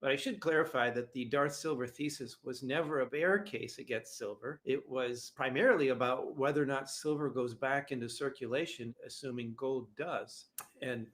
But I should clarify that the Darth Silver thesis was never a bear case against silver. It was primarily about whether or not silver goes back into circulation, assuming gold does. And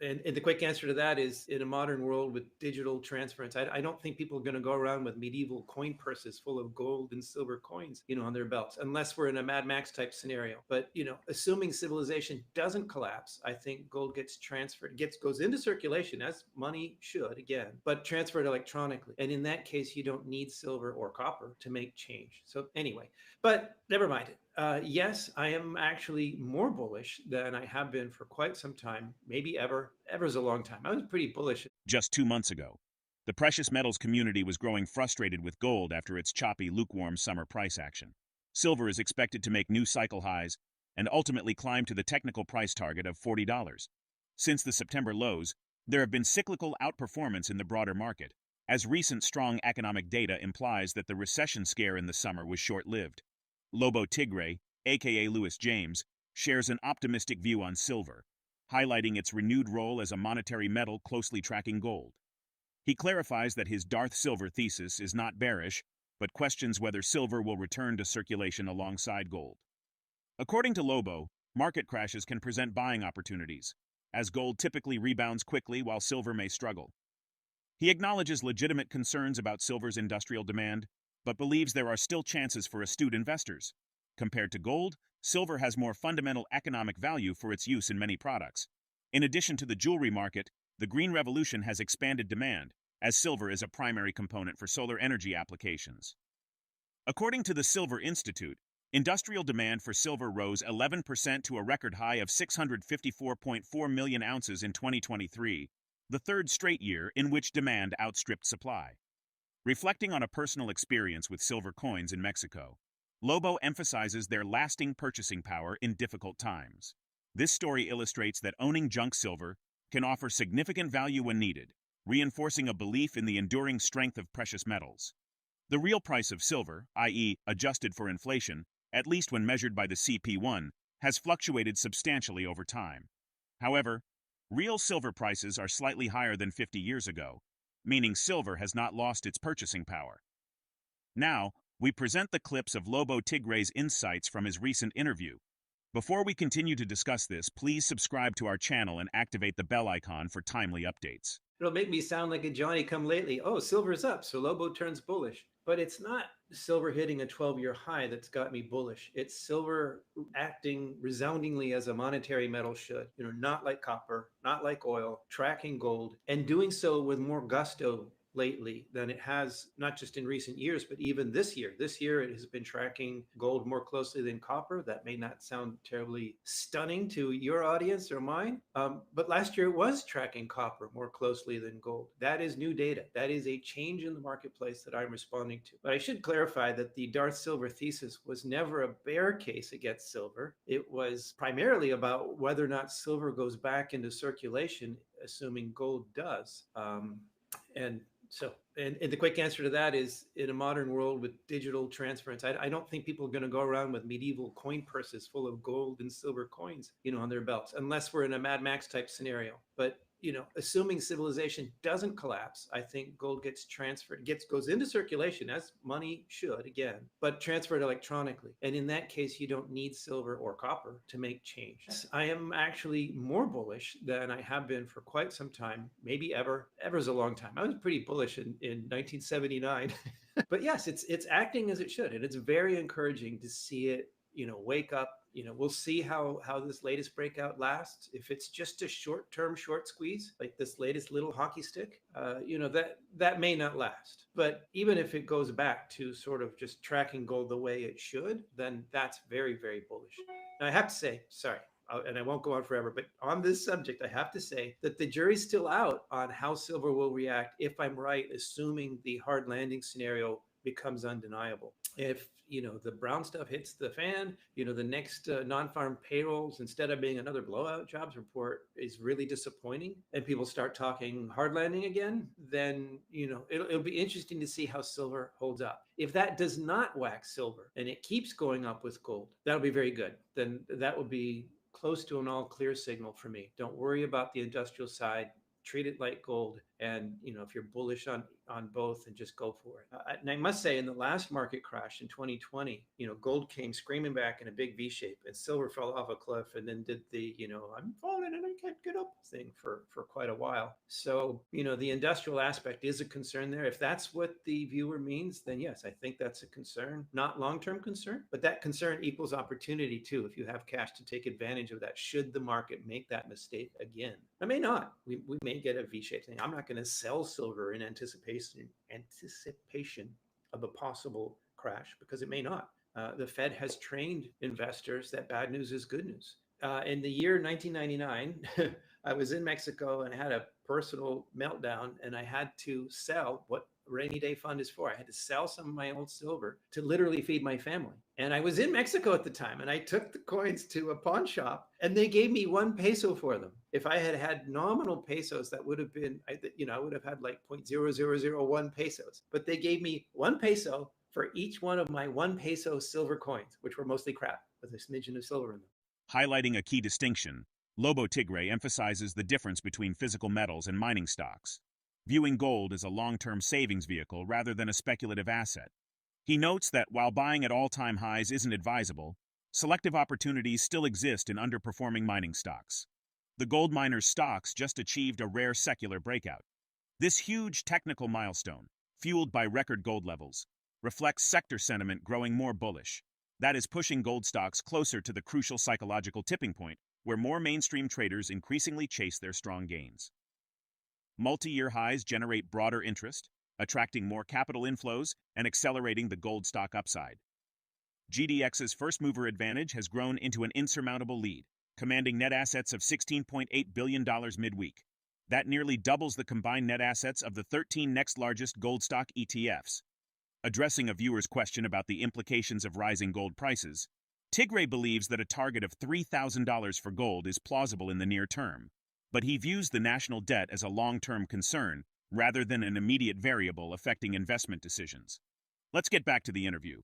the quick answer to that is, in a modern world with digital transference, I don't think people are going to go around with medieval coin purses full of gold and silver coins, on their belts, unless we're in a Mad Max type scenario. But, assuming civilization doesn't collapse, I think gold gets transferred, goes into circulation as money should, again, but transferred electronically. And in that case, you don't need silver or copper to make change. So anyway, but never mind. Yes, I am actually more bullish than I have been for quite some time, maybe ever. Ever is a long time. I was pretty bullish just 2 months ago. The precious metals community was growing frustrated with gold after its choppy, lukewarm summer price action. Silver is expected to make new cycle highs and ultimately climb to the technical price target of $40. Since the September lows, there have been cyclical outperformance in the broader market, as recent strong economic data implies that the recession scare in the summer was short-lived. Lobo Tiggre, aka Lewis James, shares an optimistic view on silver, highlighting its renewed role as a monetary metal closely tracking gold. He clarifies that his Darth Silver thesis is not bearish, but questions whether silver will return to circulation alongside gold. According to Lobo, market crashes can present buying opportunities, as gold typically rebounds quickly while silver may struggle. He acknowledges legitimate concerns about silver's industrial demand, but believes there are still chances for astute investors. Compared to gold, silver has more fundamental economic value for its use in many products. In addition to the jewelry market, the green revolution has expanded demand, as silver is a primary component for solar energy applications. According to the Silver Institute, industrial demand for silver rose 11% to a record high of 654.4 million ounces in 2023, the third straight year in which demand outstripped supply. Reflecting on a personal experience with silver coins in Mexico, Lobo emphasizes their lasting purchasing power in difficult times. This story illustrates that owning junk silver can offer significant value when needed, reinforcing a belief in the enduring strength of precious metals. The real price of silver, i.e., adjusted for inflation, at least when measured by the CP1, has fluctuated substantially over time. However, real silver prices are slightly higher than 50 years ago, meaning silver has not lost its purchasing power. Now, we present the clips of Lobo Tiggre's insights from his recent interview. Before we continue to discuss this, please subscribe to our channel and activate the bell icon for timely updates. It'll make me sound like a Johnny come lately. Oh, silver's up, so Lobo turns bullish. But it's not silver hitting a 12-year high that's got me bullish. It's silver acting resoundingly as a monetary metal should. Not like copper, not like oil, tracking gold, and doing so with more gusto lately than it has, not just in recent years, but even this year. This year, it has been tracking gold more closely than copper. That may not sound terribly stunning to your audience or mine, but last year it was tracking copper more closely than gold. That is new data. That is a change in the marketplace that I'm responding to. But I should clarify that the Darth Silver thesis was never a bear case against silver. It was primarily about whether or not silver goes back into circulation, assuming gold does. And the quick answer to that is, in a modern world with digital transference, I don't think people are going to go around with medieval coin purses full of gold and silver coins, on their belts, unless we're in a Mad Max type scenario. But assuming civilization doesn't collapse, I think gold gets transferred, goes into circulation as money should, again, but transferred electronically. And in that case, you don't need silver or copper to make change. I am actually more bullish than I have been for quite some time, maybe ever. Ever is a long time. I was pretty bullish in 1979. But yes, it's acting as it should, and it's very encouraging to see it wake up. We'll see how this latest breakout lasts. If it's just a short-term short squeeze, like this latest little hockey stick, that may not last. But even if it goes back to sort of just tracking gold the way it should, then that's very, very bullish. Now, I have to say, sorry, and I won't go on forever, but on this subject, I have to say that the jury's still out on how silver will react if I'm right, assuming the hard landing scenario becomes undeniable. If the brown stuff hits the fan, the next non-farm payrolls, instead of being another blowout jobs report, is really disappointing, and people start talking hard landing again, then it'll be interesting to see how silver holds up. If that does not whack silver and it keeps going up with gold, that'll be very good. Then that will be close to an all clear signal for me. Don't worry about the industrial side. Treat it like gold And if you're bullish on both, and just go for it. And I must say, in the last market crash in 2020, gold came screaming back in a big V shape, and silver fell off a cliff, and then did the I'm falling and I can't get up thing for quite a while. So the industrial aspect is a concern there. If that's what the viewer means, then yes, I think that's a concern, not long-term concern, but that concern equals opportunity too. If you have cash to take advantage of that, should the market make that mistake again. I may not. We may get a V-shaped thing. I'm not going to sell silver in anticipation of a possible crash, because it may not. The Fed has trained investors that bad news is good news. In the year 1999, I was in Mexico and had a personal meltdown, and I had to sell what rainy day fund is for. I had to sell some of my old silver to literally feed my family. And I was in Mexico at the time, and I took the coins to a pawn shop, and they gave me 1 peso for them. If I had had nominal pesos, that would have been, I would have had like 0.0001 pesos. But they gave me 1 peso for each one of my 1 peso silver coins, which were mostly crap with a smidgen of silver in them. Highlighting a key distinction, LoboTiggre emphasizes the difference between physical metals and mining stocks, viewing gold as a long-term savings vehicle rather than a speculative asset. He notes that while buying at all-time highs isn't advisable, selective opportunities still exist in underperforming mining stocks. The gold miners' stocks just achieved a rare secular breakout. This huge technical milestone, fueled by record gold levels, reflects sector sentiment growing more bullish. That is pushing gold stocks closer to the crucial psychological tipping point where more mainstream traders increasingly chase their strong gains. Multi-year highs generate broader interest, attracting more capital inflows and accelerating the gold stock upside. GDX's first-mover advantage has grown into an insurmountable lead, commanding net assets of $16.8 billion midweek. That nearly doubles the combined net assets of the 13 next largest gold stock ETFs. Addressing a viewer's question about the implications of rising gold prices, Tiggre believes that a target of $3,000 for gold is plausible in the near term, but he views the national debt as a long-term concern rather than an immediate variable affecting investment decisions. Let's get back to the interview.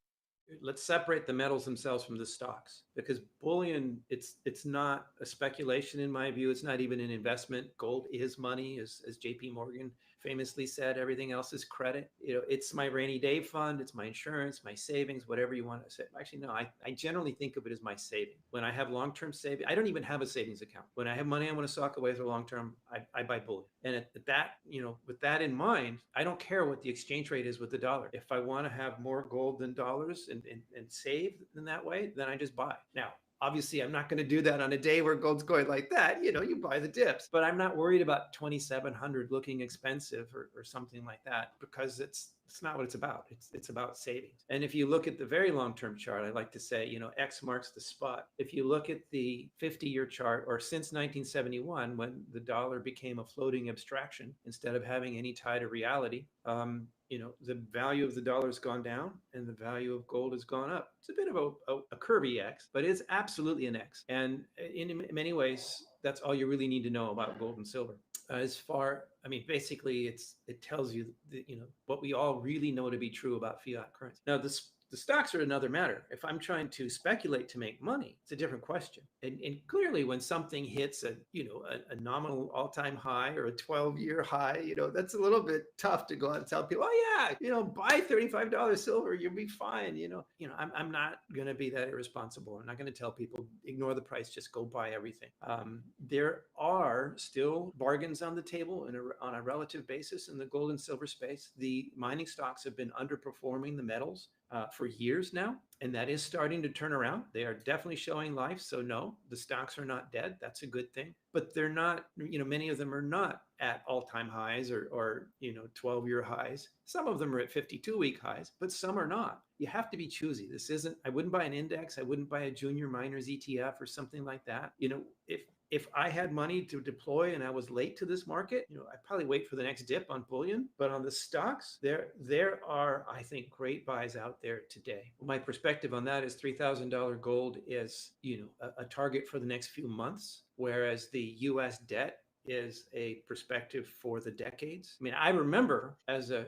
Let's separate the metals themselves from the stocks, because bullion, it's not a speculation in my view. It's not even an investment. Gold is money, as JP Morgan famously said. Everything else is credit. It's my rainy day fund, it's my insurance, my savings, whatever you want to say. Actually, no, I generally think of it as my saving. When I have long-term saving, I don't even have a savings account. When I have money I want to sock away for long-term, I buy bullion. And at that, with that in mind, I don't care what the exchange rate is with the dollar. If I want to have more gold than dollars and save in that way, then I just buy. Now, obviously, I'm not going to do that on a day where gold's going like that. You buy the dips. But I'm not worried about 2,700 looking expensive or something like that, because it's not what it's about. It's about savings. And if you look at the very long-term chart, I like to say, X marks the spot. If you look at the 50-year chart, or since 1971, when the dollar became a floating abstraction instead of having any tie to reality, the value of the dollar has gone down and the value of gold has gone up. It's a bit of a curvy X, but it's absolutely an X. And in many ways, that's all you really need to know about gold and silver. Basically, it tells you what we all really know to be true about fiat currency. Now, the stocks are another matter. If I'm trying to speculate to make money, it's a different question. And clearly, when something hits a nominal all-time high or a 12-year high, that's a little bit tough to go out and tell people, oh yeah, buy $35 silver, you'll be fine. I'm not going to be that irresponsible. I'm not going to tell people ignore the price, just go buy everything. There are still bargains on the table on a relative basis in the gold and silver space. The mining stocks have been underperforming the metals for years now, and that is starting to turn around. They are definitely showing life. So no, the stocks are not dead. That's a good thing. But they're not, many of them are not at all-time highs or 12-year highs. Some of them are at 52-week highs, but some are not. You have to be choosy. I wouldn't buy an index. I wouldn't buy a junior miners ETF or something like that. If I had money to deploy and I was late to this market, I'd probably wait for the next dip on bullion. But on the stocks, there are, I think, great buys out there today. My perspective on that is $3,000 gold is, a target for the next few months, whereas the U.S. debt is a perspective for the decades. I remember as a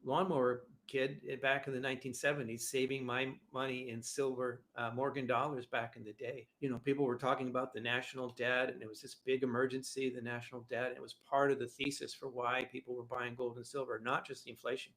lawnmower kid back in the 1970s saving my money in silver Morgan dollars back in the day. People were talking about the national debt, and it was this big emergency, the national debt. And it was part of the thesis for why people were buying gold and silver, not just the inflation.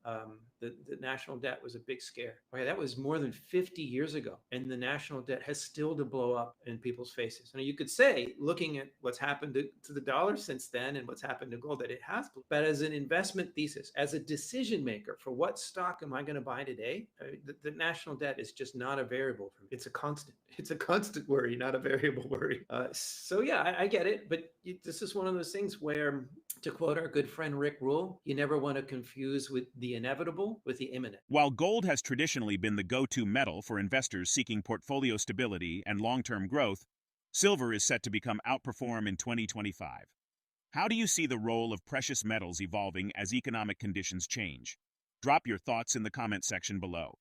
The national debt was a big scare. Okay, that was more than 50 years ago, and the national debt has still to blow up in people's faces. And you could say, looking at what's happened to the dollar since then and what's happened to gold, that it has. But as an investment thesis, as a decision maker for what stock am I going to buy today, the national debt is just not a variable for me. It's a constant. It's a constant worry, not a variable worry. So yeah, I get it. But this is one of those things where, to quote our good friend Rick Rule, you never want to confuse with the inevitable with the imminent. While gold has traditionally been the go-to metal for investors seeking portfolio stability and long-term growth, silver is set to become outperform in 2025. How do you see the role of precious metals evolving as economic conditions change? Drop your thoughts in the comment section below.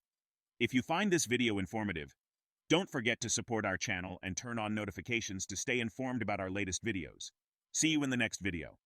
If you find this video informative, don't forget to support our channel and turn on notifications to stay informed about our latest videos. See you in the next video.